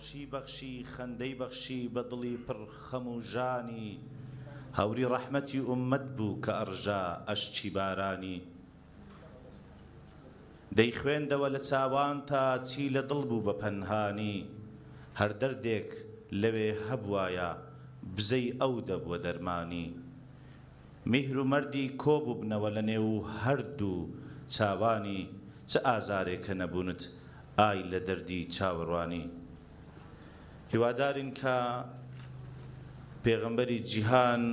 خۆشی بەخشی خەندەی بەخشی بە دڵی پڕ خەم و ژانی هەوری ڕەحمەتی ئوممەت بوو کە ئەڕژا ئەشکی بارانی دەیخوێندەوە لە چاوان تا چی لە دڵ بوو بە پەنهانی هەر دەردێک لەوێ هەبوایە بزەی ئەو دەبووە دەرمانی میهر و مەردی کۆبوو بنەوە لە نێو هەردوو چاوانی چ ئازارێکە نەبوونت ئای لە دەردی چاوەڕوانی هیوادارین کە پێغەمبەری جیهان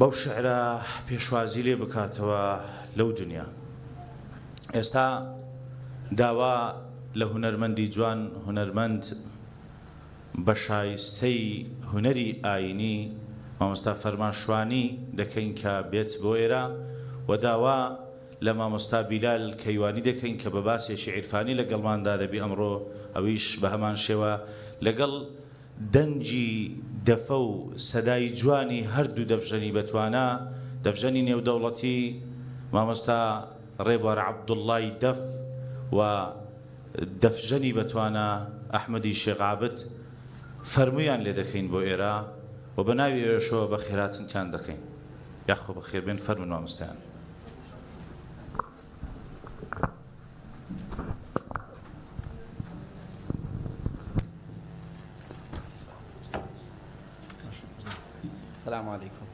بەو شعرە پێشوازی لێ بکاتەوە لەو دنیا ئێستا داوا لە هونەرمەندی جوان هونەرمەند بە شایستەی هونەری ئاینی مامۆستا فەرمانشوانی دەکەین کە بێت بۆ ئێرە و داوا لە مامۆستا بیلال کەیوانی دەکەین کە بە باسێکی عیرفانی لەگەڵماندا دەبی ئەمڕۆ ئەویش بە هەمان شێوە لەگەڵ دەنجی دەفە و سەدای جوانی هەردوو دەفژەنی بەتوانە دەفژەنی نێودەوڵەتی مامۆستا ڕێبوار عەبدوڵڵای دەف و دەفژەنی بەتوانە ئەحمەدی شێخ عابد فەرموویان لێ دەکەین بۆ ئێرە و بە ناوی ئێرەشەوە بە خێراتنتیان دەکەین یاخۆ بە خێربێن فەرمون مامۆستایان السلام عليكم.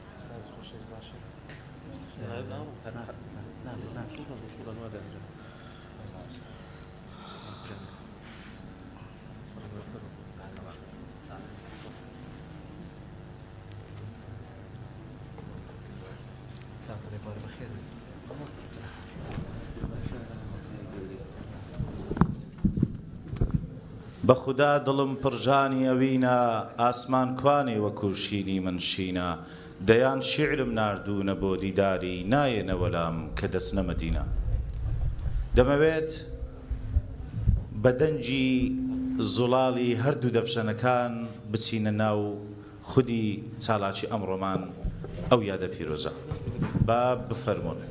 بەخودا دڵم پڕژانی ئەوینە ئاسمان کوانێ وەکو شینی من شینە دەیان شیعرم ناردوونە بۆ دیداری نایەنە وەلام کە دەچنە مەدینە دەمەوێت بە دەنجی زوڵاڵی هەردوو دەفشەنەکان بچینە ناو خودی چالاکی ئەمڕۆمان ئەو یادە پیرۆزە با بفەرمونە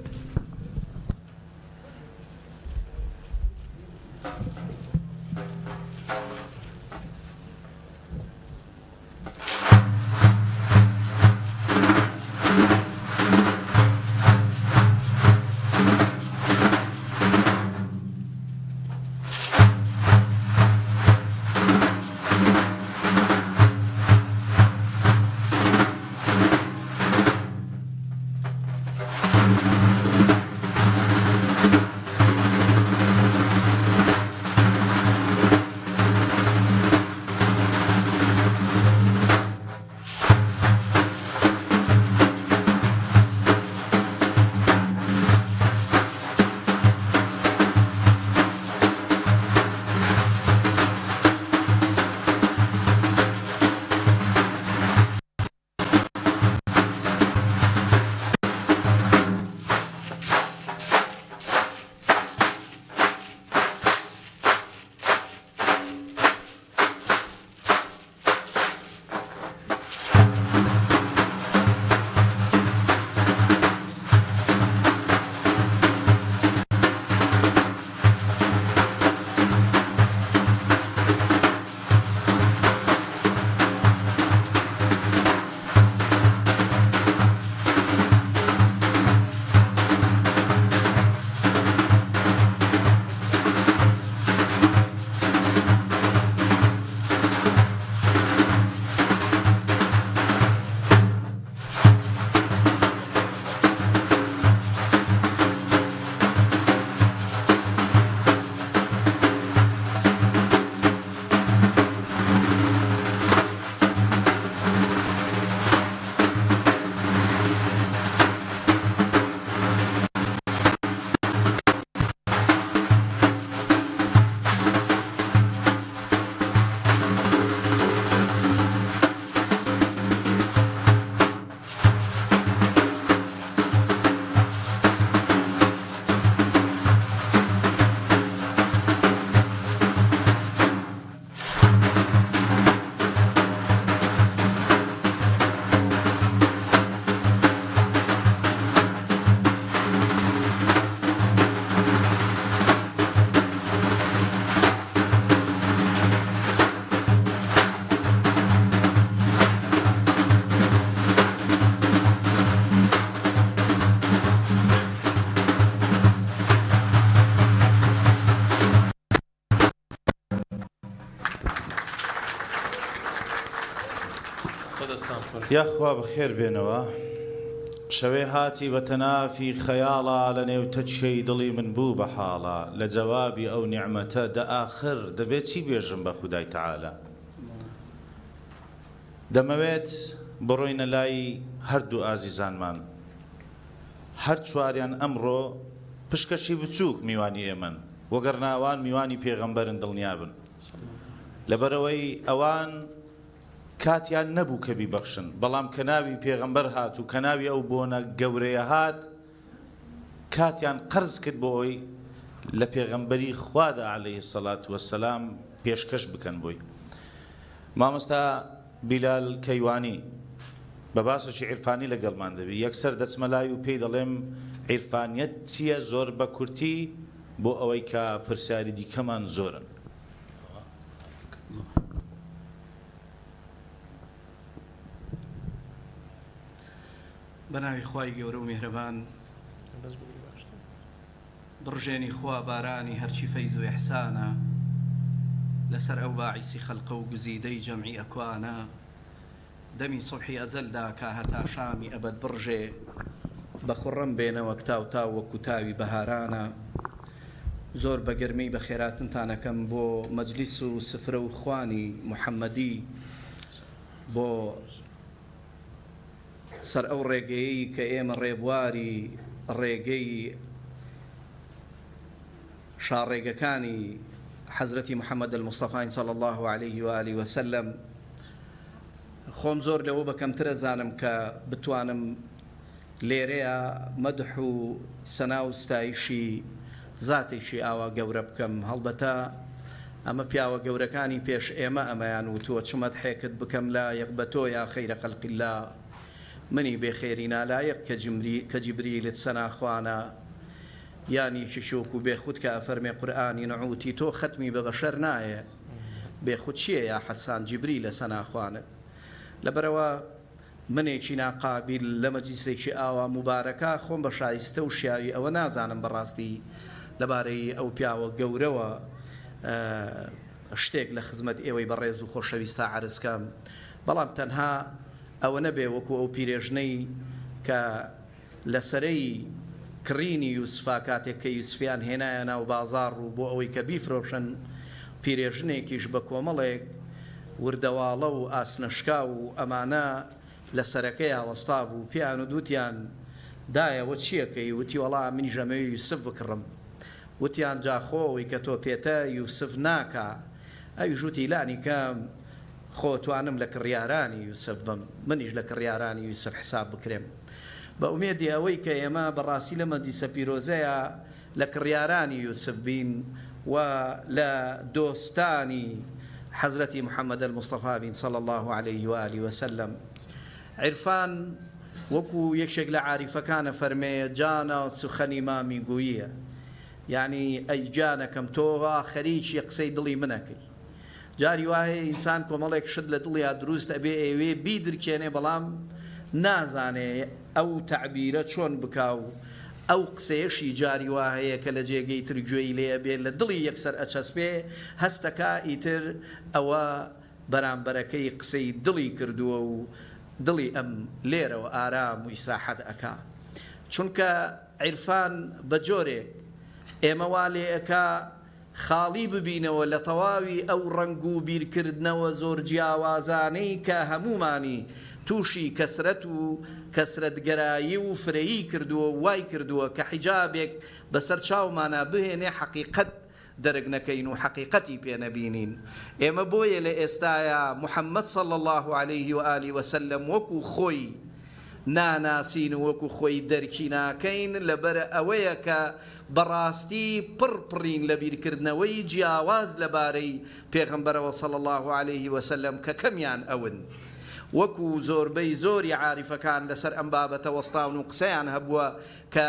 یاخوا بەخێر بێنەوە شەوێ هاتی بە تەنافی خەیاڵە لە نێو تەچەی دڵی من بوو بە حاڵە لە جەوابی ئەو نیعمەتە دە ئاخر دەبێت چی بێژم بە خودای تەعالە دەمەوێت بڕۆینە لای هەردوو ئازیزانمان هەر چواریان ئەمڕۆ پشکەشی بچووک میوانی ئێمەن وەگەر ناوان میوانی پێغەمبەرن دڵنیابن لەبەرەوەی ئەوان کاتیان نەبوو کە بیبەخشن بەڵام کە ناوی پێغەمبەر هات و کە ناوی ئەو بۆنە گەورەیە هات کاتیان قەرز کرد بۆ ئەوی لە پێغەمبەری خوادا عەلەیهی سەڵات وەسەلام پێشکەش بکەن بۆی مامۆستا بیلال کەیوانی بە باسێکی عیرفانی لەگەڵمان دەبی یەکسەر دەچمە لای و پێی دەڵێم عیرفانیەت چییە زۆر بە کورتی بۆ ئەوەی کە پرسیاری دیکەمان زۆرن بەناوی خوای گەورە و میهرەبان بڕژێنی خوا بارانی هەرچی فەیز و ئیحسانە لەسەر ئەو باعیسی خەلقە و گزیدەی جەمعی ئەکوانە دەمی سوبحی ئەزەلدا کە هەتا شامی ئەبەد بڕژێ بە خوڕەم بێنەوە تاو تاو وەکو تاوی بەهارانە زۆر بە گەرمەی بە خێراتنتانەکەم بۆ مەجلیس و سفرە و خوانی محەممەدی بۆ سەر ئەو ڕێگەیەی کە ئێمە ڕێبواری ڕێگەی شاڕێگەکانی حەزرەتی محەممەد الموستەفای صلی الله عليه وآله وسلم خۆم زۆر لەوە بەکەمترە زانم کە بتوانم لێرەیە مەدح و سەنا و ستایشی زاتێکی ئاوا گەورە بکەم هەڵبەتە ئەمە پیاوە گەورەکانی پێش ئێمە ئەمەیان وتووە چمەد حێکت بکەم لا یەک بە تۆ یا خەیرە خەلقی الله منی بێخێری نالایەق کە جیبریلت سەناخوانە یانی شوک و بێخود کە ئەفەرمێ قورئانی نەعوتی تۆ ختمی بە بەشەر نایە بێخود چییە یا حەسان جیبریلە سەناخوانت لەبەرەوە منێکی ناقابل لە مەجلیسێکی ئاوا مبارەکە خۆم بە شایستە و شیاوی ئەوە نازانم بەڕاستی لەبارەی ئەو پیاوە گەورەوە شتێک لە خزمەت ئێوەی بەڕێز و خۆشەویستە عەرزکەم بەڵام تەنها ئەوە نەبێ وەکو ئەو پیرێژنەی کە لەسەرەی کڕینی یوسفا کاتێک کە یوسفیان هێنایە ناو بازاڕ و بۆ ئەوەی کە بیفرۆشن پیرێژنێکیش بە کۆمەڵێک وردەواڵە و ئاسنەشکا و ئەمانە لە سەرەکەی هەڵەستا بوو پیان و دووتیان دایەوە چیەکەی وتی وەڵا منی ژەمەوەی یوسف بکڕم وتیان جاخۆەوەی کە تۆ پێتە یوسف ناکە ئەوی ژووتی لانی کەم خۆتوانم لە کڕیارانی یوسف بم منیش لە کڕیارانی یوسف حساب بکرێم بە ئومێدی ئەوەی کە ئێمە بەڕاستی لە مەجلیسە پیرۆزەیە لە کڕیارانی یوسف بین و لە دۆستانی حەزرەتی محەممەد الموستەفا بین صلی الله عليه وآله وسلم عرفان وەکو یەکێک لە عاریفەکانە فەرمێ جانە سوخەنی مامی گوییە یعنی ئەی جانەکەم تۆ خەریکی قسەی دڵی منەکەی جاری وایە ئینسان کۆمەڵێک شت لە دڵیا دروست ئەبێ ئێوێ بیدرکێنێ بەڵام نازانێ ئەو تەعبیرە چۆن بکاو ئەو قسەیەشی جاری وایە کە لە جێگەی تر گوێی لێ ئەبێ لە دڵی یەکسەر ئەچەسپێ هەستەکە ئیتر ئەوە بەرامبەرەکەی قسەی دڵی کردووە و دڵی ئەم لێرەوە ئارام و ئیسراحەت ئەکا چونکە عیرفان بە جۆرێک ئێمە وا لێ ئەکا خاڵی ببینەوە لە تەواوی ئەو ڕنگ و بیرکردنەوە زۆر جیاوازانەی کە هەمومانی تووشی کەسرەت و کەسرەتگەرایی و فرەیی کردووە وای کردووە کە حیجابێک بەسەر چاومانە بهێنێ حەقیقەت دەرگ نەکەین و حەقیقەتی پێ نەبینین ئێمە بۆیە لە ئێستاە محەممەد صلی الله عليه وآله وسلم وەکو خۆی ناناسین و وەکو خۆی دەرکی ناکەین لەبەر ئەوەیە کە بەڕاستی پڕپڕین لە بیرکردنەوەی جیاواز لەبارەی پێغەمبەرەوە صلی الله عليه وسلم کە کەمیان ئەون وەکو زۆربەی زۆری عاریفەکان لەسەر ئەم بابەتە وەستاون و قسەیان هەبووە کە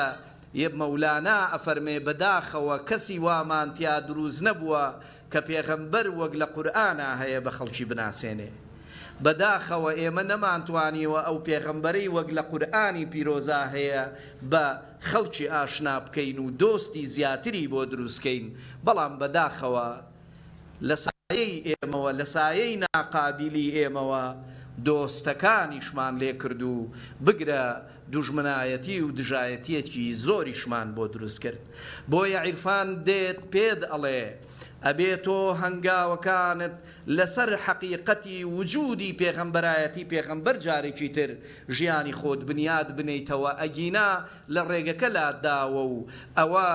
مەولانا ئەفەرمێ بەداخەوە کەسی وامانتیا دروست نەبووە کە پێغەمبەر وەک لە قورئانە هەیە بە خەڵکی بناسێنێ بەداخەوە ئێمە نەمانتوانیوە ئەو پێغەمبەرەی وەک لە قورئانی پیرۆزا هەیە بە خەڵکی ئاشنا بکەین و دۆستی زیاتری بۆ دروستکەین بەڵام بەداخەوە لە سایەی ئێمەوە لە سایەی ناقابلی ئێمەوە دۆستەکانیشمان لێ کرد و بگرە دوژمنایەتی و دژایەتیەکی زۆریشمان بۆ دروست کرد. بۆیە عیرفان دێت پێت ئەڵێ ئەبێ تۆ هەنگاوەکانت لەسەر حەقیقەتی وجودی پێغەمبەرایەتی پێغەمبەر جارێکی تر ژیانی خۆت بنیاد بنیتەوە ئەگینا لە ڕێگەکە لاداوە و ئەوە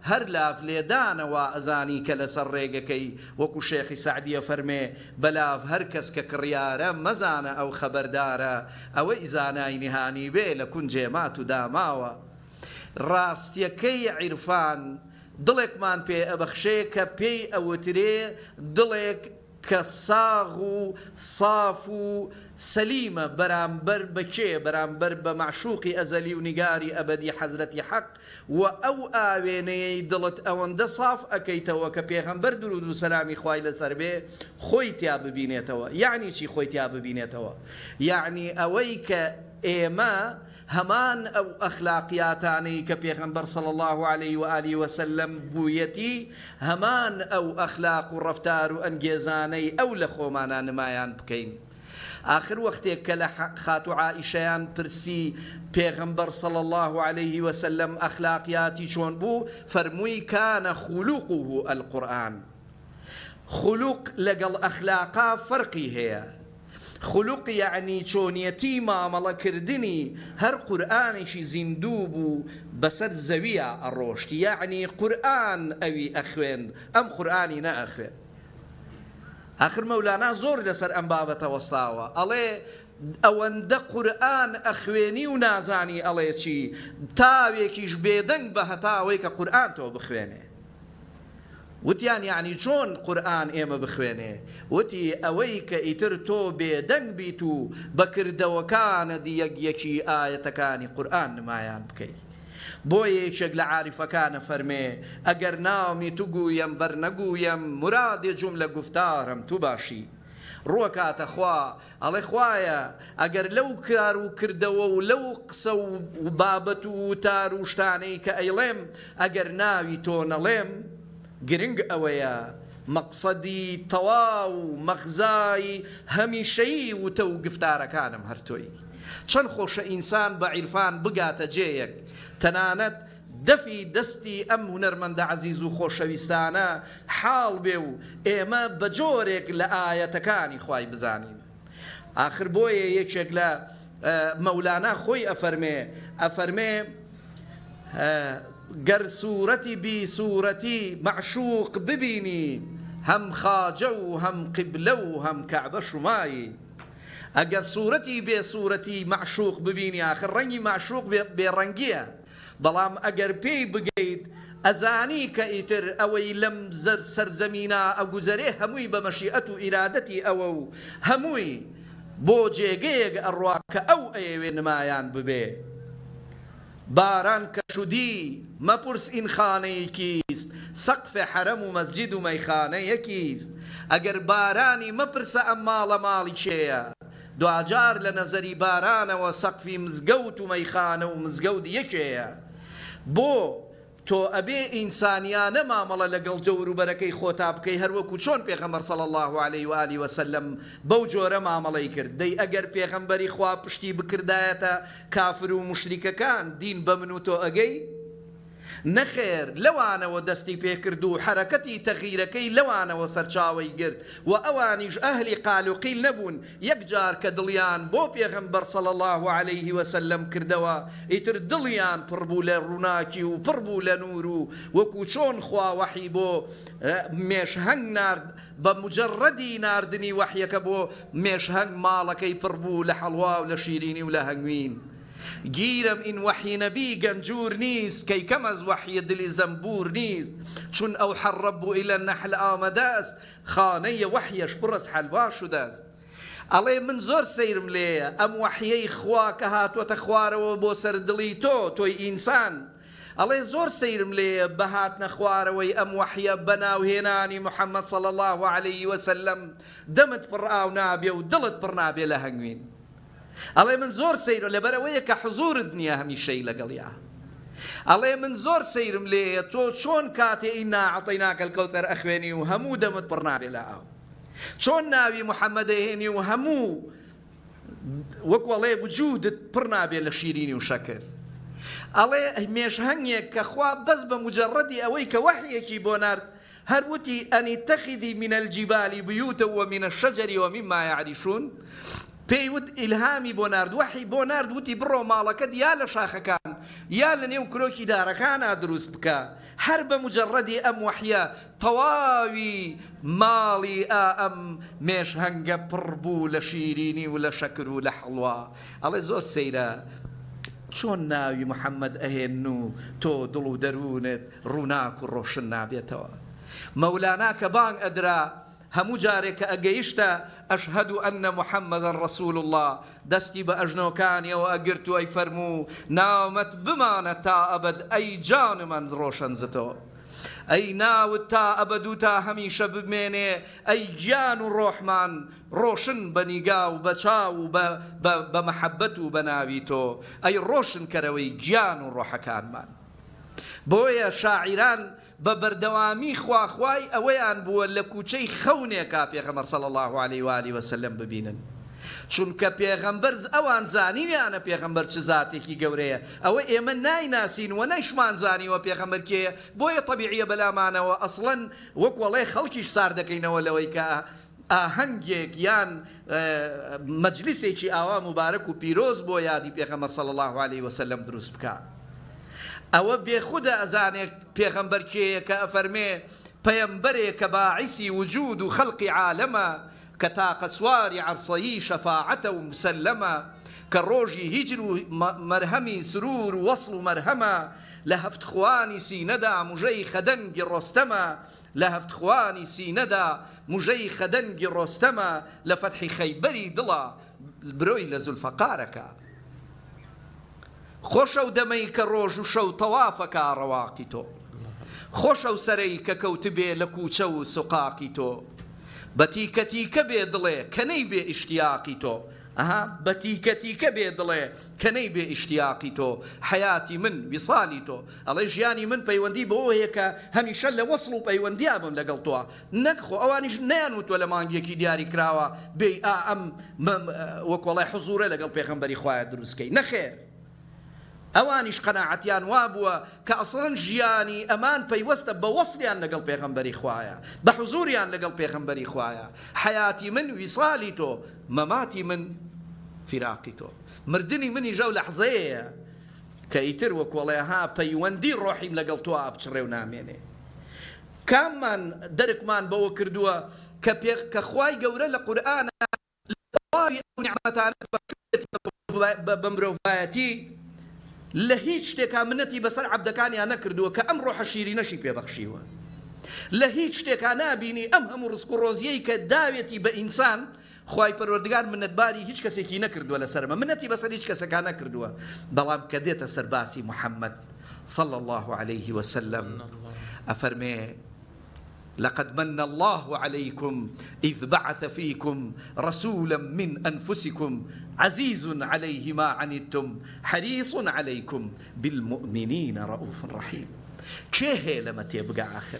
هەر لاف لێدانەوە ئەزانی کە لەسەر ڕێگەکەی وەکو شێخی سەعدیە فەرمێ بەلاف هەر کەس کە کڕیارە مەزانە ئەو خەبەردارە ئەوە ئیزانای نهانی بێ لە کونجێ مات و داماوە. ڕاستیەکەی عیرفان دڵێکمان پێ ئەبەخشێ کە پێی ئەوترێ دڵێک کە ساغ و صاف و سەلیمە بەرامبەر بەکێ بەرامبەر بە معشوقی ئەزەلی و نیگاری ئەبەدی حەزرەتی حەق و ئەو ئاوێنەیەی دڵت ئەوەندە صاف ئەکەیتەوە کە پێغەمبەر درود و سەلامی خوای لەسەر بێ خۆی تیا ببینێتەوە. یعنی چی خۆی تیا ببینێتەوە؟ یعنی ئەوەی کە ئێمە هەمان ئەو ئەخلاقیاتانەی کە پێغەمبەر صلی الله عليه و آله وسلم بوویەتی هەمان ئەو ئەخلاق و ڕەفتار و ئەنگێزانەی ئەو لە خۆمانە نمایان بکەین. آخر وەختێک کە لە خاتو عائیشەیان پرسی پێغەمبەر صلی الله عليه وسلم ئەخلاقیاتی چۆن بوو فەرمووی کانە خولوقه القورآن. خولوق لەگەڵ ئەخلاقا فەرقی هەیە. خلوق یعنی چۆنیەتی مامەڵەکردنی هەر قورئانێکی زیندوو بوو بەسەر زەویە ئەڕۆشتی، یعنی قورئان ئەوی ئەخوێن ئەم قورئانی نەئەخوێن. ئاخر مەولانا زۆر لەسەر ئەم بابەتە وەستاوە ئەڵێ ئەوەندە قورئان ئەخوێنی و نازانی ئەڵێ چی تاوێکیش بێدەنگ بە هەتاوەی کە قورئان تۆ بخوێنێ. وتیان یعنی چۆن قورئان ئێمە بخوێنێ؟ وتی ئەوەی کە ئیتر تۆ بێدەنگ بیت و بەکردەوەکانە یەکیەکی ئایەتەکانی قورئان نمایان بکەی. بۆ یەکێک لە عارفەکانە فەرمێ ئەگەر ناومی تو گویم بەر نەگویم مرادێ جوملە گفتارم تو باشی. ڕووەکاتە خوا ئەڵێ خوایە ئەگەر لەو کار و کردەوە و لەو قسە و بابەت و تار و شتانەی کە ئەیڵێم ئەگەر ناوی تۆ نەڵێم گرنگ ئەوەیە مەقسەدی تەواو مەغزای هەمیشەیی وتە و گفتارەکانم هەرتۆی. چەند خۆشە ئینسان بە عیرفان بگاتە جێیەک تەنانەت دەفی دەستی ئەم هونەرمەندە عەزیز و خۆشەویستانە حاڵ بێ و ئێمە بە جۆرێک لە ئایەتەکانی خوای بزانین. آخر بۆیە یەکێک لە مەولانا خۆی ئەفەرمێ گەر سوورەتی بی سوورەتی معشوق ببینی هەم خاجە و هەم قیبلە و هەم کەعبە شمایی. ئەگەر سوورەتی بێ سوورەتی معشوق ببینی آخر ڕەنگی معشوق بێڕەنگیە، بەڵام ئەگەر پێی بگەیت ئەزانی کە ئیتر ئەوەی لەم سەرزەمینە ئەگوزەرێ هەمووی بە مەشیئەت و ئیرادەتی ئەوە و هەمووی بۆ جێگەیەک ئەڕوا کە ئەو ئەیەوێ نمایان ببێ. باران کە شودی مەپرس ئین خانەیەکیست، سەقفێ حەرەم و مەسجید و مەیخانە یەکیست. ئەگەر بارانی مەپرسە ئەم ماڵە ماڵی چێیە، دوجار لە نەزەری بارانەوە سەقفی مزگەوت و مەیخانە و مزگەوت یەکێیە. بۆ تۆ ئەبێ ئینسانیانە مامەڵە لەگەڵ جەوروبەرەکەی خۆتا بکەی هەروەکو چۆن پێغەمبەر صلی الله عليه و آله وسلم بەو جۆرە مامەڵەی کرد. دەی ئەگەر پێغەمبەری خوا پشتی بکردایەتە کافر و موشریکەکان دین بە من و تۆ ئەگەی؟ نەخێر، لەوانەوە دەستی پێکرد و حرەکەتی تەغیرەکەی لەوانەوە سەرچاوەی گرت و ئەوانیش ئەهلی قال و قیل نەبوون. یەکجار کە دڵیان بۆ پێغەمبەر صلی الله عليه وسلم کردەوە ئیتر دڵیان پڕ بوو لە ڕووناکی و پڕ بوو لە نور و وەکو چۆن خوا وەحی بۆ مێشهەنگ نارد بە مجەڕەدی ناردنی وەحیەکە بۆ مێشهەنگ ماڵەکەی پڕ بوو لە حەڵوا و لە شیرینی و لە هەنگوین. گیرم این وحی نبی گنجور نیست که کم از وحی دلی زنبور نیست، چون او حرب الى النحل آمده است خانه وحیش پر از حلوا شده است. ئەڵێ من زۆر سەیرم لێیە ئەم وحیەی خوا کە هاتووەتە خوارەوە بۆ سەر دڵی تۆی ئینسان. ئەڵێ زۆر سەیرم لێیە بە هاتنە خوارەوەی ئەم وحیە بەناوهێنانی محەممەد صلی الله عليه وسلم دەمت پڕ ئاو نابێ و دڵت پڕ نابێ لە هەنگوین. ئەڵێ من زۆر سەیرم لەبەرەوەیە کە حزورت نییە هەمیشەی لەگەڵیا. ئەڵێ من زۆر سەیرم لێیە تۆ چۆن کاتێ ئینا عەطەیناکە الکەوثەر ئەخوێنی و هەموو دەمت پڕ نابێ لە ئاو، چۆن ناوی محەممەد ئەهێنی و هەموو وەکوەڵێ وجودت پڕ نابێ لە شیرینی و شەکر. ئەڵێ مێژهەنگێک کە خوا بەس بە مجەڕەدی ئەوەی کە وەحیەکی بۆ نارد هەروتی ئەنی تەخیدی من الجبال بیوتە ومن الشجر ومما يعرشون، پێیوت ئیلهامی بۆ نارد، وەحی بۆ نارد، وتی بڕۆ ماڵەکەت یا لە شاخەکان یا لە نێو کرۆکی دارەکانە دروست بکە. هەر بە مجەڕەدی ئەم وەحیە تەواوی ماڵی ئەم مێژهەنگە پڕ بوو لە شیرینی و لە شەکر و لە حەڵوا. ئەڵێ زۆر سەیرە چۆن ناوی محەممەد ئەهێن و تۆ دڵ و دەروونت ڕووناک و ڕۆشن نابێتەوە. مەولانا کە بانگ ئەدرا هەموو جارێک کە ئەگەیشتە ئەشهەدو ئەنە محەممەدەن ڕەسوول الله، دەستی بە ئەژنۆکانیەوە ئەگرت و ئەی فەرموو ناومت بمانە تا ئەبەد ئەی جانمان ڕۆشنزتەوە، ئەی ناوت تا ئەبەد و تا هەمیشە بمێنێ، ئەی گیان و ڕۆحمان ڕۆشن بە نیگا و بە چاو و بە مەحەبەت و بە ناوی تۆ، ئەی ڕۆشن کەرەوەی گیان و ڕۆحەکانمان. بۆیە شاعیران بە بەردەوامی خواخوای ئەوەیان بووە لە کوچەی خەونێکا پێغەمبەر صلی الله علیه و آله وسلم ببینن، چونکە پێغەمبەر ئەوان زانیویانە پێغەمبەر چ زاتێکی گەورەیە، ئەوە ئێمە نایناسین و نەیشمان زانیوە پێغەمبەر کێیە، بۆیە طەبیعیە بەلامانەوە ئەسڵەن وەکوەڵێ خەڵکیش سار دەکەینەوە لەوەی کە ئاهەنگێک یان مەجلیسێکی ئاوا مبارەک و پیرۆز بۆ یادی پێغەمبەر صلی الله علیه وسلم دروست بکە. ئەوە بێخودە ئەزانێک پێغەمبەر کێیە کە ئەفەرمێ پەیەمبەرێک کە باعیسی وجود و خەڵقی عالەمە، کە تاقە سواری عەرسەیی شەفاعەتە و مسەلەمە، کە ڕۆژی هیجر و مەرهەمی سرور و وەصل و مەرهەمە، لە هەفتخوانی سینەدا موژەی خەدەنگی ڕۆستەمە، لە هەفتخوانی سینەدا موژەی خەدەنگی ڕۆستەمە، لە فەتحی خەیبەری دڵە برۆی لە زولفەقارەکە. خۆشە و دەمەی کە ڕۆژ و شەو تەوافەکە ڕەواقی تۆ، خۆشە و سەرەی کە کەوتبێ لە کوچە و سوقاقی تۆ، بە تیکە تیکە بێ دڵێ کە نەی بێ ئیشتیاقی تۆ، بە تیکە تیکە بێ دڵێ کە نەی بێ ئیشتیاقی تۆ، حەیاتی من ویسالی تۆ. ئەڵێ ژیانی من پەیوەندی بەوەیە کە هەمیشە لە وەسڵ و پەیوەندیا بم لەگەڵ تۆ، نەکخۆ ئەوانیش نەیانوتوە لە مانگێکی دیاری کراوە بێ ئەم وەکوەڵێ حوزورە لەگەڵ پێغەمبەری خوایە دروستکەی، نەخێر. ئەوانیش قەناعەتیان وابووە کە ئەسڵەن ژیانی ئەمان پەیوەستە بە وەسڵیان لەگەڵ پێغەمبەری خوایە، بە حوزوریان لەگەڵ پێغەمبەری خوایە. حەیاتی من ویسالی تۆ، مەماتی من فیراقی تۆ. مردنی منی ژەو لەحزەیە کە ئیتر وەکوەڵێ پەیوەندی ڕۆحیم لەگەڵ تۆ ئابچڕێ و نامێنێ. کاممان دەرکمان بەوە کردووە کە خوای گەورە لە قورئانە بە مرۆڤایەتی لە هیچ شتێکا منەتی بەسەر عەبدەکانیان نەکردووە کە ئەم ڕۆحە شیرینەشی پێبەخشیوە. لە هیچ شتێکا نابینی ئەم هەموو ڕزق و ڕۆزیەی کە داوێتی بە ئینسان خوای پەروەردگار منەتباری هیچ کەسێکی نەکردووە لەسەرمە، منەتی بەسەر هیچ کەسێکا نەکردووە. بەڵام کە دێتە سەر باسی محەممەد صلى الله عليه وسلم ئەفەرمێ لقد من الله عليكم إذ بعث فيكم رسولا من أنفسكم عزيز عليه ما عنتم حريص عليكم بالمؤمنين رؤوف رحيم. چه لما تبقى آخر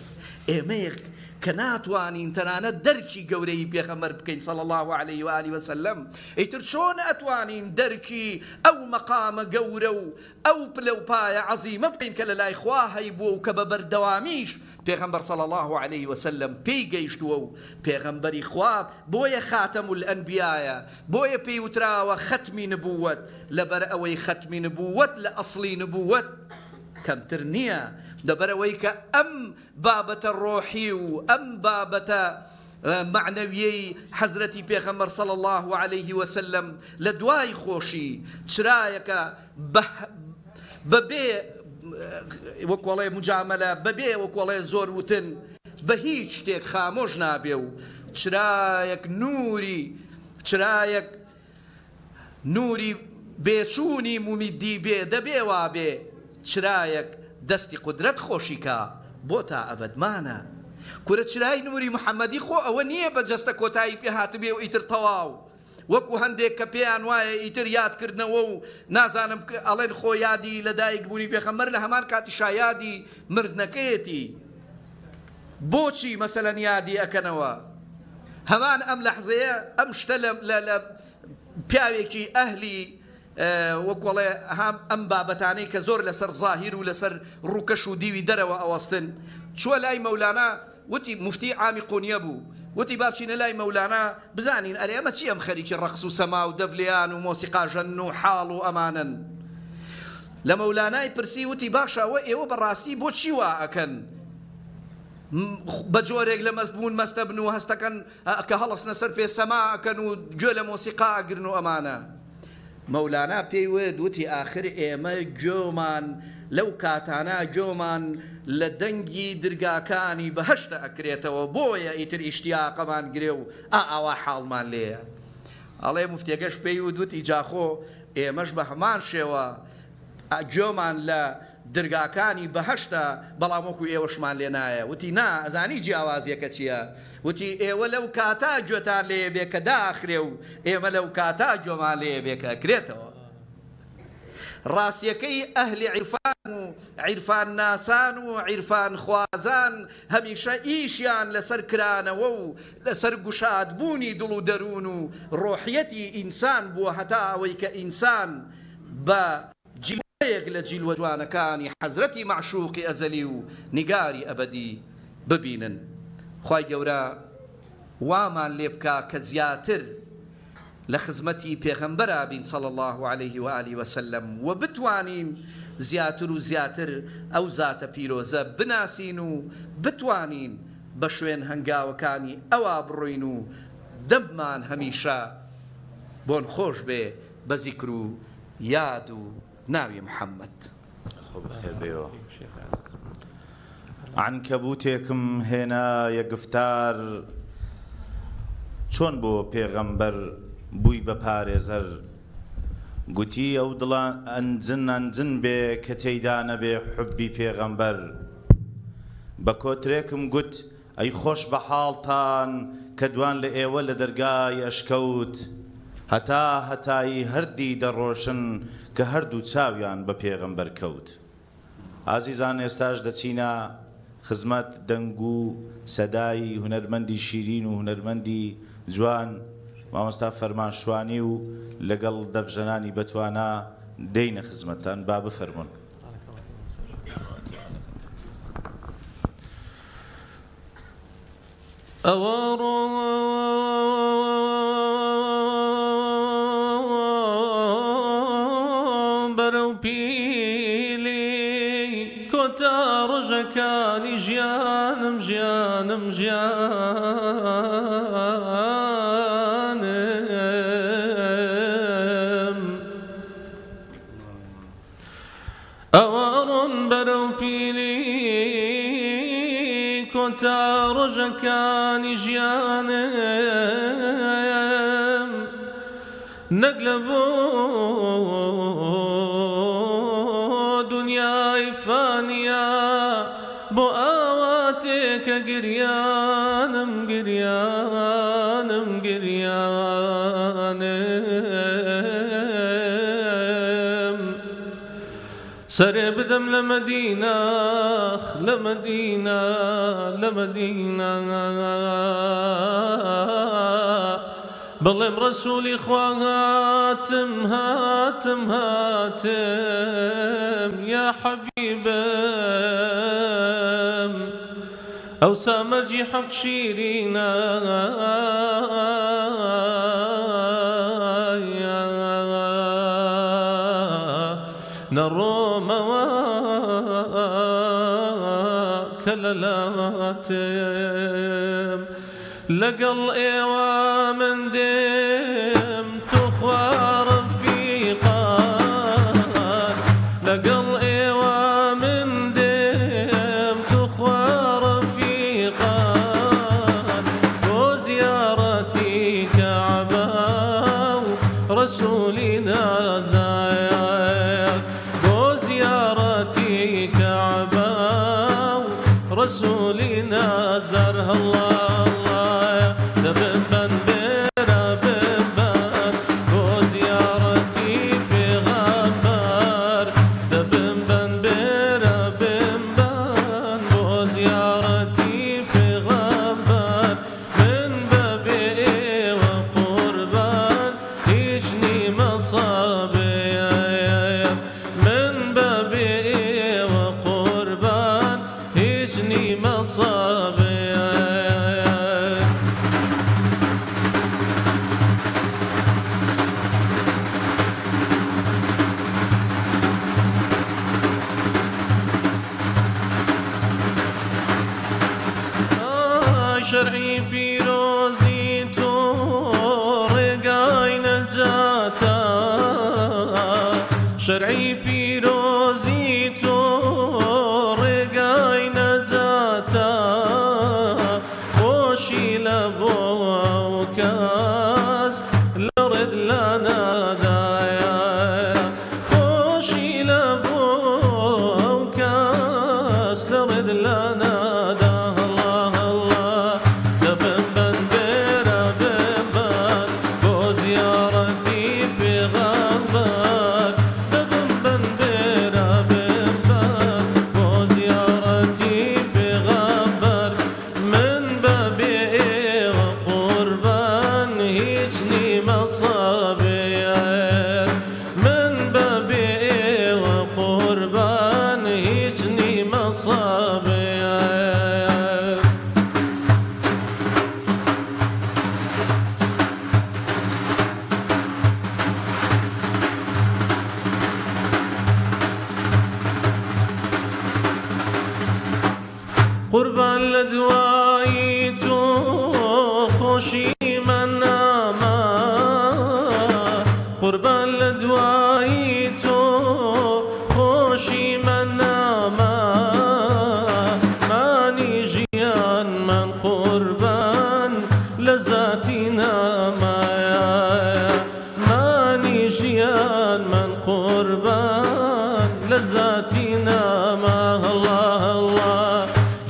إيميك كناتوانين تنانت دركي قوري بيغمر بكين صلى الله عليه وآله وسلم ايترشون أتوانين دركي أو مقام قورو أو بلو بايا عظيمة بكين كلا لا إخواه يبو كببر دواميش بيغمبر صلى الله عليه وسلم بيجيش دو بيغمبر إخواه بويا خاتم الأنبياء بويا بيوتراوى ختم نبوة لبر أوي ختم نبوة لأصلي نبوة كم ترنيا دبرويك أم بابة الروحي وأم بابة معنويي حضرتي بيغمبر صلى الله عليه وسلم لدواي خوشي ترايك ببي وكوالي مجاملة ببي وكوالي زور وتن بهيج تيك خاموش نابيو ترايك نوري بيشوني ممدي بي دبي وابي چرایەک دەستی قودرەت خۆشیکە بۆ تا ئەبەدمانە. کورە چرای نوری محەممەدی خۆ ئەوە نییە بە جەستە کۆتایی پێ هاتبێ و ئیتر تەواو وەکو هەندێک کە پێیان وایە ئیتر یادکردنەوە و نازانم ئەڵێن خۆ یادی لەدایک بوونی پێغەمبەر لە هەمان کاتیشا یادی مردنەکەیەتی. بۆچی مەسەلەن یادی ئەکەنەوە؟ هەمان ئەم لەحزەیە ئەم شتە لە پیاوێکی ئەهلی وەکوڵێ ئەم بابەتانەی کە زۆر لەسەر زاهیر و لەسەر ڕووکەش و دیوی دەرەوە ئەوەستن چووە لای مەولانا وتی مفتی عامی قونیە بوو وتی با بچینە لای مەولانا بزانین ئەرێ ئەمە چی ئەم خەریکی ڕەقس و سەما و دەڤلیان و مۆسیقا ژەن و حاڵ و ئەمانن لە مەولانای پرسی وتی باشەوە ئێوە بەڕاستی بۆ چی وا ئەکەن بە جۆرێک لە مەستبوون مەستە بن و هەستەکەن کە هەڵەستنە سەر پێ سەما ئەکەن و گوێ لە مۆسیقا ئەگرن و ئەمانە مەولانا پێی وتی ئاخر ئێمە گوێمان لەو کاتانە گوێمان لە دەنگی درگاکانی بەهەشتە ئەکرێتەوە بۆیە ئیتر ئیشتیاقەمان گرێ و ئاوا حاڵمان لێیە ئەڵێ مفتیەکەش پێی وتی جاخۆ ئێمەش بە هەمان شێوە گوێمان لە درگاکانی بەهەشتە بەڵام وەکو ئێوەشمان لێ نایە وتی نا ئەزانی جیاوازیەکە چییە وتی ئێوە لەو کاتا گوێتان لێ بێ کە داخرێ و ئێمە لەو کاتا گوێمان لێ بێ کە ئەکرێتەوە ڕاستیەکەی ئەهلی عیرفان و عیرفان ناسان و عیرفان خوازان هەمیشە ئیشیان لەسەر کرانەوە و لەسەر گوشادبوونی دڵ و دەروون و ڕۆحیەتی ئینسان بووە هەتا ئەوەی کە ئینسان بە جیلوەیەک لە جیلوە جوانەکانی حەزرەتی معشوقی ئەزەلی و نیگاری ئەبەدی ببینن خوای گەورە وامان لێ بکا کە زیاتر لە خزمەتی پێغەمبەرا بین صلی الله عليه و آله وسلم و بتوانین زیاتر و زیاتر ئەو زاتە پیرۆزە بناسین و بتوانین بە شوێن هەنگاوەکانی ئەوا بڕۆین و دەممان هەمیشە بۆن خۆش بێ بە زیکر و یاد و ناوی محەممەد بەخێر بێەوە عنکەبوتێکم هێنا یەگفتار چۆن بۆ پێغەمبەر بووی بە پارێزەر گوتی ئەو دڵان ئەنجن بێ کە تێیدا نەبێ حوبی پێغەمبەر بە کۆترێکم گوت ئەی خۆش بە حاڵتان کە دوان لە ئێوە لە دەرگای ئەشکەوت هەتایی هەردی دەڕۆشن کە هەردوو چاویان بە پێغەمبەر کەوت ئازیزان ئێستاش دەچینە خزمەت دەنگ و سەدای هونەرمەندی شیرین و هونەرمەندی جوان مامۆستا فەرمانشوانی و لەگەڵ دەفژەنانی بەتوانە دەینە خزمەتتان با بفەرمون بەرەو پیلی کۆتا ڕۆژەکانی ژیانم ژیانم ژیانم ئەوە ڕۆن بەرەو پیلی کۆتا ڕۆژەکانی ژیانم نەک لە بۆ دنیای فانیا بۆ ئاواتێکە گریانم گریانم گریانم سەرێ بدەم لە مەدینە لە مەدینە لە مەدینە بڵێم ڕەسوولی خوا هاتم هاتم هاتم یا حەبیبم ئەوسا مەرجی حەق شیرینە نەڕۆمەوە کە لەلاتم لەگەڵ ئێوە من دێم تۆ خوا ڕەفیقان لەگەڵ ئێوە من دێم تۆ خوا ڕەفیقان بۆ زیارەتی کەعبە و ڕەسوولی نازدایک بۆ زیارەتی کەعبە و ڕەسوولی نازدار هەڵا شرعی پیرۆزی تۆ ڕێگای نەجاتە شەرعی پیرۆزی تۆ ڕێگای نەجاتە خۆشی لە بۆ ئەو کەس لە ڕێت لە نادایە خۆشی لە بۆ ئەو کەس لە ڕێت لە نادا قربان لە دوایی تۆ خۆشی من نامە قوربان لە دوایی تۆ خۆشی من نامە مانی ژیان من قوربان لە ذاتی نامایە مانی ژیان من قوربان لە ذاتی نامە الله الله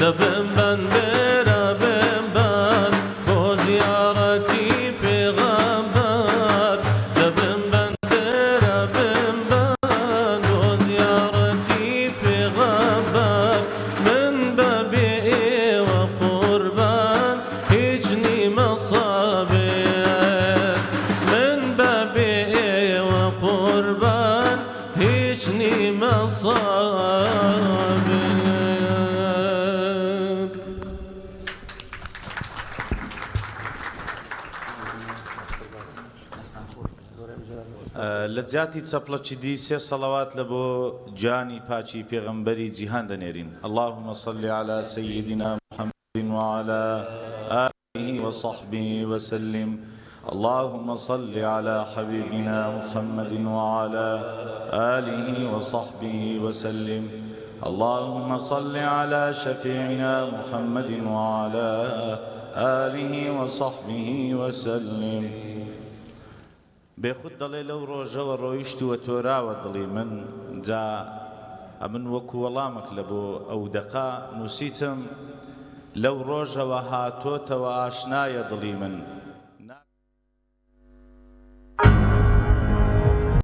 دەبم بەن بێرە بێم بەن بۆ زیارەتی پێغەمبەر دەبم بەن بێرە بێم بەن بۆ زیارەتی پێغەمبەر من بەبێ ئێوە قوربان هیچ نیمە سابێر من بەبێ ئێوە قوربان هیچ نیمە سابێر لە جیاتی چەپڵەکی دی سێ سەڵەوات لە بۆ جانی پاچی پێغەمبەری جیهان دەنێرین اللهم صل على سيدنا محمد وعلى آله وصحبه وسلم اللهم صل على حبيبنا محمد وعلى آله وصحبه وسلم اللهم صل على شفيعنا محمد وعلى آله وصحبه وسلم بێخود دەڵێ لەو ڕۆژەوە ڕۆیشتووە تۆراوە دڵی من جا ئەمن وەکو وەڵامێک لە بۆ ئەو دەقا نووسیتم لەو ڕۆژەوە هاتۆتەوە ئاشنایە دڵی من